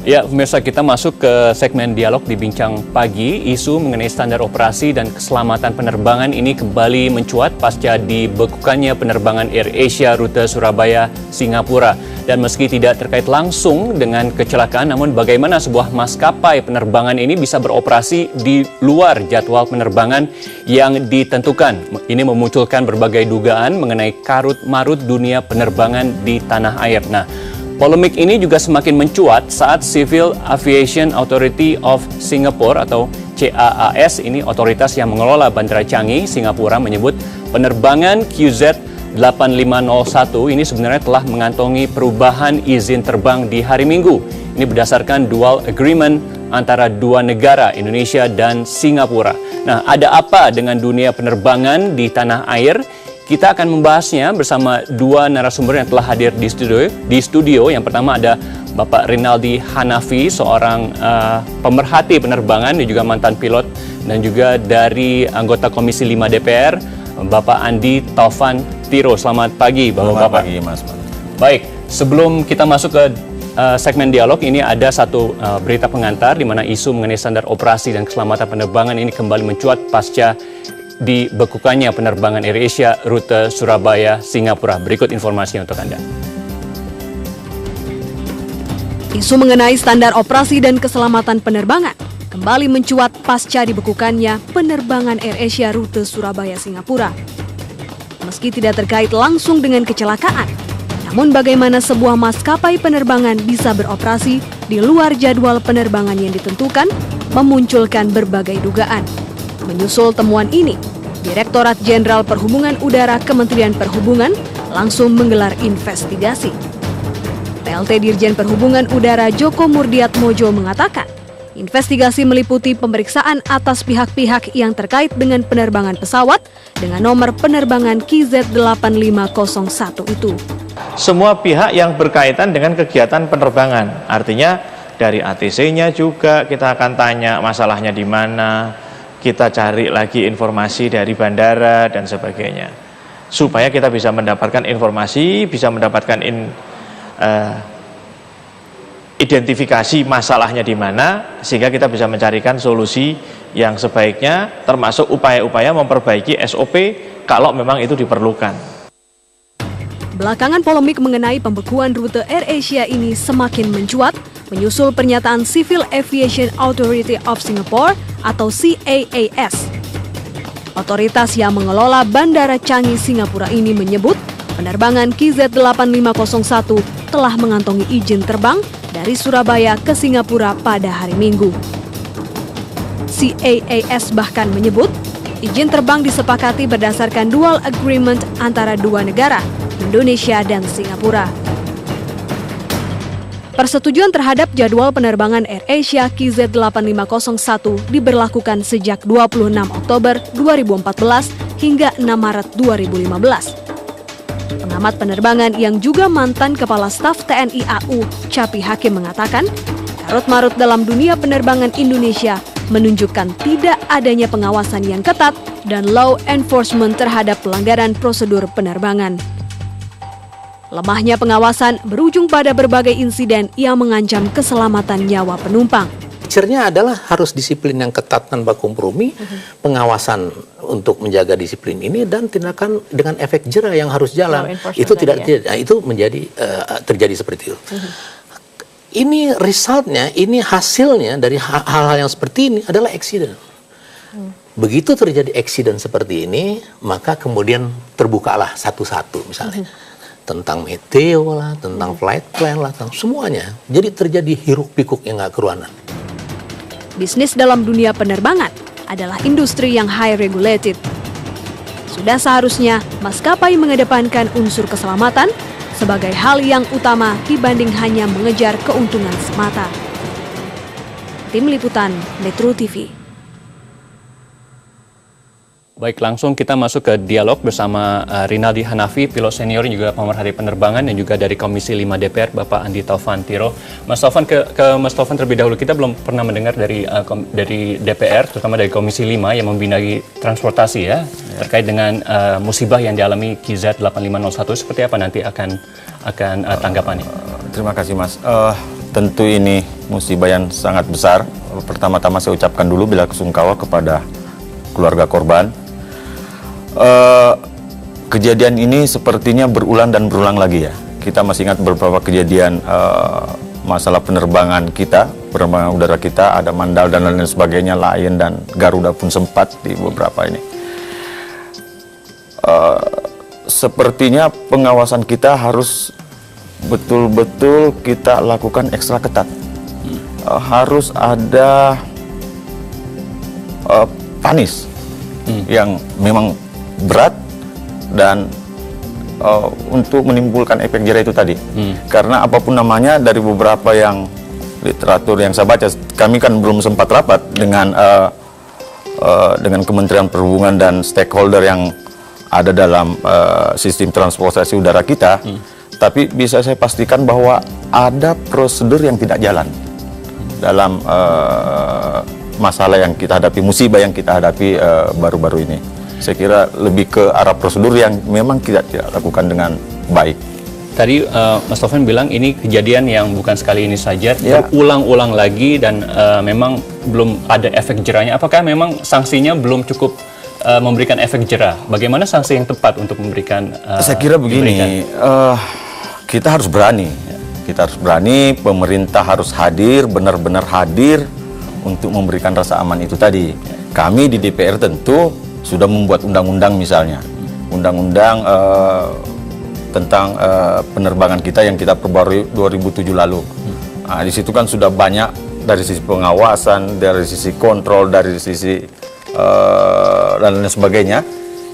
Ya, pemirsa, kita masuk ke segmen dialog di Bincang Pagi. Isu mengenai standar operasi dan keselamatan penerbangan ini kembali mencuat pasca dibekukannya penerbangan AirAsia rute Surabaya-Singapura. Dan meski tidak terkait langsung dengan kecelakaan, namun bagaimana sebuah maskapai penerbangan ini bisa beroperasi di luar jadwal penerbangan yang ditentukan. Ini memunculkan berbagai dugaan mengenai karut-marut dunia penerbangan di tanah air. Nah, polemik ini juga semakin mencuat saat Civil Aviation Authority of Singapore atau CAAS, ini otoritas yang mengelola Bandara Changi, Singapura, menyebut penerbangan QZ8501 ini sebenarnya telah mengantongi perubahan izin terbang di hari Minggu. Ini berdasarkan dual agreement antara dua negara, Indonesia dan Singapura. Nah, ada apa dengan dunia penerbangan di tanah air? Kita akan membahasnya bersama dua narasumber yang telah hadir di studio. Yang pertama ada Bapak Rinaldi Hanafi, seorang pemerhati penerbangan dan juga mantan pilot, dan juga dari anggota Komisi 5 DPR, Bapak Andi Taufan Tiro. Selamat pagi, Bapak-Bapak. Selamat pagi, Mas. Baik, sebelum kita masuk ke segmen dialog ini, ada satu berita pengantar di mana isu mengenai standar operasi dan keselamatan penerbangan ini kembali mencuat pasca dibekukannya penerbangan AirAsia rute Surabaya-Singapura. Berikut informasinya untuk Anda. Isu mengenai standar operasi dan keselamatan penerbangan kembali mencuat pasca dibekukannya penerbangan AirAsia rute Surabaya-Singapura. Meski tidak terkait langsung dengan kecelakaan, namun bagaimana sebuah maskapai penerbangan bisa beroperasi di luar jadwal penerbangan yang ditentukan memunculkan berbagai dugaan. Menyusul temuan ini, Direktorat Jenderal Perhubungan Udara Kementerian Perhubungan langsung menggelar investigasi. PLT Dirjen Perhubungan Udara Joko Murdiatmojo mengatakan, investigasi meliputi pemeriksaan atas pihak-pihak yang terkait dengan penerbangan pesawat dengan nomor penerbangan QZ8501 itu. Semua pihak yang berkaitan dengan kegiatan penerbangan, artinya dari ATC-nya juga kita akan tanya masalahnya di mana, kita cari lagi informasi dari bandara dan sebagainya, supaya kita bisa mendapatkan informasi, bisa mendapatkan identifikasi masalahnya di mana, sehingga kita bisa mencarikan solusi yang sebaiknya, termasuk upaya-upaya memperbaiki SOP kalau memang itu diperlukan. Belakangan polemik mengenai pembekuan rute AirAsia ini semakin mencuat menyusul pernyataan Civil Aviation Authority of Singapore atau CAAS. Otoritas yang mengelola Bandara Changi, Singapura ini menyebut penerbangan QZ8501 telah mengantongi izin terbang dari Surabaya ke Singapura pada hari Minggu. CAAS bahkan menyebut izin terbang disepakati berdasarkan dual agreement antara dua negara, Indonesia dan Singapura. Persetujuan terhadap jadwal penerbangan AirAsia QZ8501 diberlakukan sejak 26 Oktober 2014 hingga 6 Maret 2015. Pengamat penerbangan yang juga mantan Kepala Staf TNI AU, Capi Hakim mengatakan, karut-marut dalam dunia penerbangan Indonesia menunjukkan tidak adanya pengawasan yang ketat dan law enforcement terhadap pelanggaran prosedur penerbangan. Lemahnya pengawasan berujung pada berbagai insiden yang mengancam keselamatan nyawa penumpang. Picture-nya adalah harus disiplin yang ketat tanpa kompromi, pengawasan untuk menjaga disiplin ini, dan tindakan dengan efek jera yang harus jalan. Itu itu menjadi terjadi seperti itu. Ini resultnya, ini hasilnya dari hal-hal yang seperti ini adalah accident. Begitu terjadi accident seperti ini, maka kemudian terbukalah satu-satu misalnya. Tentang meteo lah, tentang flight plan lah, tentang semuanya. Jadi terjadi hiruk-pikuk yang nggak keruanan. Bisnis dalam dunia penerbangan adalah industri yang high regulated. Sudah seharusnya maskapai mengedepankan unsur keselamatan sebagai hal yang utama dibanding hanya mengejar keuntungan semata. Tim Liputan Metro TV. Baik, langsung kita masuk ke dialog bersama Rinaldi Hanafi, pilot senior juga pemerhati penerbangan, dan juga dari Komisi 5 DPR, Bapak Andi Taufan Tiro. Mas Taufan, ke Mas Taufan terlebih dahulu. Kita belum pernah mendengar dari DPR, terutama dari Komisi 5 yang membinai transportasi ya, terkait dengan musibah yang dialami QZ8501. Seperti apa nanti akan tanggapannya? Terima kasih, Mas. tentu ini musibah yang sangat besar. Pertama-tama saya ucapkan dulu bela sungkawa kepada keluarga korban. Kejadian ini sepertinya berulang dan berulang lagi ya. Kita masih ingat beberapa kejadian masalah penerbangan kita, penerbangan udara kita, ada Mandal dan lain sebagainya, Lion dan Garuda pun sempat di beberapa ini. Sepertinya pengawasan kita harus betul-betul kita lakukan ekstra ketat. Harus ada panis yang memang berat dan untuk menimbulkan efek jera itu tadi. Karena apapun namanya, dari beberapa yang literatur yang saya baca, kami kan belum sempat rapat dengan Kementerian Perhubungan dan stakeholder yang ada dalam sistem transportasi udara kita. Tapi bisa saya pastikan bahwa ada prosedur yang tidak jalan dalam masalah yang kita hadapi, musibah yang kita hadapi baru-baru ini. Saya kira lebih ke arah prosedur yang memang tidak lakukan dengan baik. Tadi Mas Taufan bilang ini kejadian yang bukan sekali ini saja, berulang-ulang lagi dan memang belum ada efek jerahnya. Apakah memang sanksinya belum cukup memberikan efek jerah? Bagaimana sanksi yang tepat untuk memberikan? Saya kira begini. Kita harus berani. Kita harus berani, pemerintah harus hadir, benar-benar hadir untuk memberikan rasa aman itu tadi. Kami di DPR tentu sudah membuat undang-undang misalnya. Undang-undang tentang penerbangan kita yang kita perbarui 2007 lalu. Nah, di situ kan sudah banyak dari sisi pengawasan, dari sisi kontrol, dari sisi dan lain sebagainya.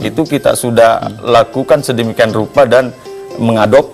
Itu kita sudah lakukan sedemikian rupa dan mengadop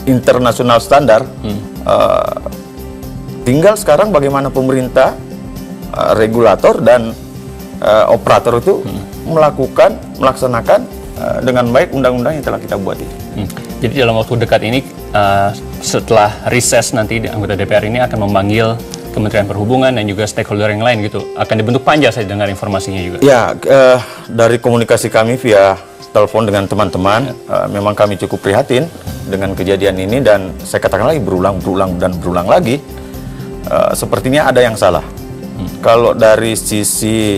internasional standar. Tinggal sekarang bagaimana pemerintah, regulator dan operator itu melaksanakan dengan baik undang-undang yang telah kita buat itu. Jadi dalam waktu dekat ini, setelah reses nanti anggota DPR ini akan memanggil Kementerian Perhubungan dan juga stakeholder yang lain gitu. Akan dibentuk panja, saya dengar informasinya juga. Ya, dari komunikasi kami via telepon dengan teman-teman, memang kami cukup prihatin dengan kejadian ini dan saya katakan lagi berulang lagi. Sepertinya ada yang salah. Kalau dari sisi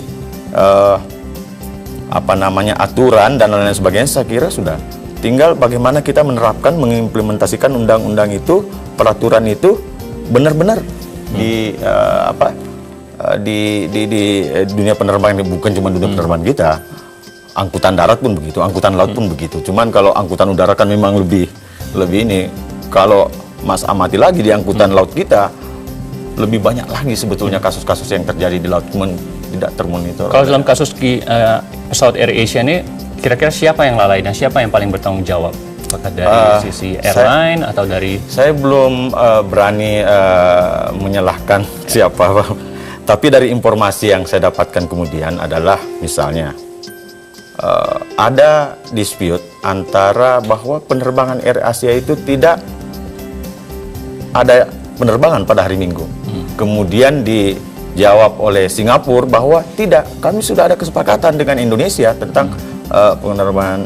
aturan dan lain-lain sebagainya, saya kira sudah. Tinggal bagaimana kita menerapkan, mengimplementasikan undang-undang itu, peraturan itu benar-benar di dunia penerbangan, bukan cuma dunia penerbangan kita. Angkutan darat pun begitu, angkutan laut pun begitu. Cuman kalau angkutan udara kan memang lebih ini. Kalau Mas amati lagi di angkutan laut kita, lebih banyak lagi sebetulnya kasus-kasus yang terjadi di laut, cuman tidak termonitor. Kalau dalam kasus pesawat AirAsia ini, kira-kira siapa yang lalai dan siapa yang paling bertanggung jawab? Apakah dari sisi airline atau dari... Saya belum berani menyalahkan siapa. Tapi dari informasi yang saya dapatkan kemudian adalah misalnya ada dispute antara bahwa penerbangan AirAsia itu tidak ada penerbangan pada hari Minggu. Kemudian dijawab oleh Singapura bahwa tidak, kami sudah ada kesepakatan dengan Indonesia tentang penerbangan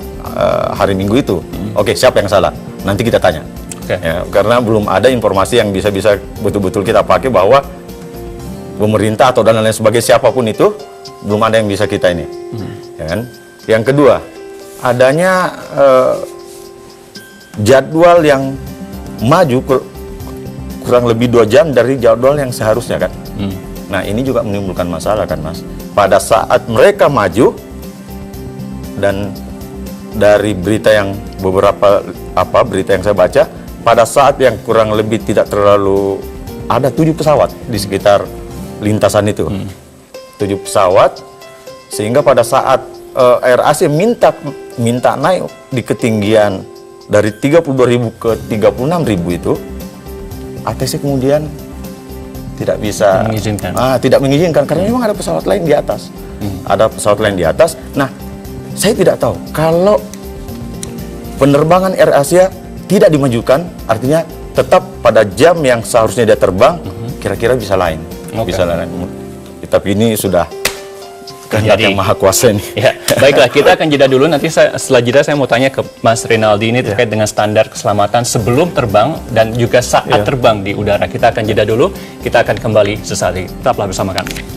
hari Minggu itu. Oke, siapa yang salah? Nanti kita tanya. Ya, karena belum ada informasi yang bisa betul-betul kita pakai bahwa pemerintah atau dan lain sebagainya, siapapun itu, belum ada yang bisa kita ini. Ya kan? Yang kedua, adanya jadwal yang maju kurang lebih 2 jam dari jadwal yang seharusnya kan. Nah, ini juga menimbulkan masalah kan, Mas. Pada saat mereka maju, dan dari berita yang berita yang saya baca, pada saat yang kurang lebih tidak terlalu, ada 7 pesawat di sekitar lintasan itu. 7 pesawat, sehingga pada saat AirAsia minta naik di ketinggian dari 32.000 ke 36.000 itu, ATC kemudian tidak bisa tidak mengizinkan karena memang ada pesawat lain di atas. Ada pesawat lain di atas. Nah, saya tidak tahu kalau penerbangan AirAsia tidak dimajukan, artinya tetap pada jam yang seharusnya dia terbang, kira-kira bisa lain. Bisa lain. Tapi ini sudah kehendak yang maha kuasa ini. Ya, baiklah, kita akan jeda dulu. Nanti setelah jeda saya mau tanya ke Mas Rinaldi ini terkait dengan standar keselamatan sebelum terbang dan juga saat terbang di udara. Kita akan jeda dulu. Kita akan kembali sesaat lagi. Tetaplah bersama kami.